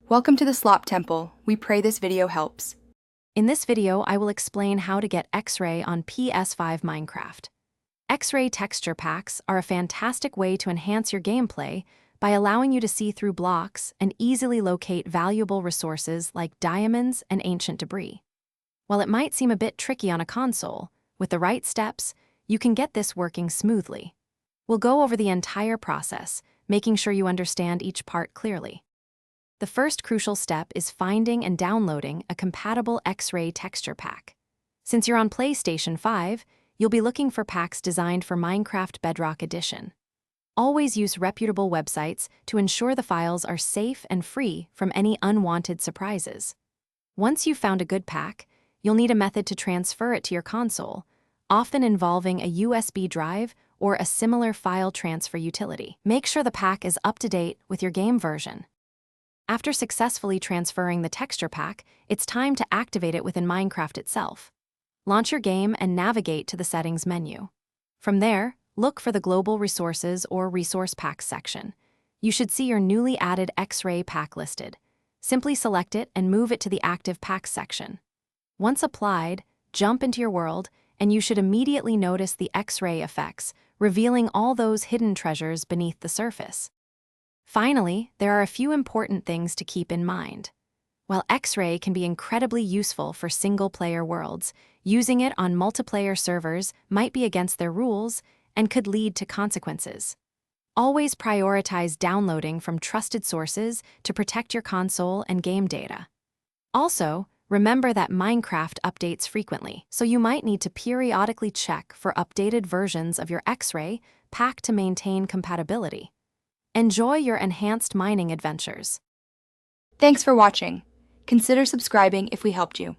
Welcome to the Slop Temple. We pray this video helps. In this video, I will explain how to get Xray on PS5 Minecraft. Xray texture packs are a fantastic way to enhance your gameplay by allowing you to see through blocks and easily locate valuable resources like diamonds and ancient debris. While it might seem a bit tricky on a console, with the right steps, you can get this working smoothly. We'll go over the entire process, making sure you understand each part clearly. The first crucial step is finding and downloading a compatible Xray texture pack. Since you're on PlayStation 5, you'll be looking for packs designed for Minecraft Bedrock Edition. Always use reputable websites to ensure the files are safe and free from any unwanted surprises. Once you've found a good pack, you'll need a method to transfer it to your console, often involving a USB drive or a similar file transfer utility. Make sure the pack is up to date with your game version. After successfully transferring the texture pack, it's time to activate it within Minecraft itself. Launch your game and navigate to the Settings menu. From there, look for the Global Resources or Resource Packs section. You should see your newly added Xray pack listed. Simply select it and move it to the Active Packs section. Once applied, jump into your world, and you should immediately notice the Xray effects, revealing all those hidden treasures beneath the surface. Finally, there are a few important things to keep in mind. While Xray can be incredibly useful for single-player worlds, using it on multiplayer servers might be against their rules and could lead to consequences. Always prioritize downloading from trusted sources to protect your console and game data. Also, remember that Minecraft updates frequently, so you might need to periodically check for updated versions of your Xray pack to maintain compatibility. Enjoy your enhanced mining adventures. Thanks for watching. Consider subscribing if we helped you.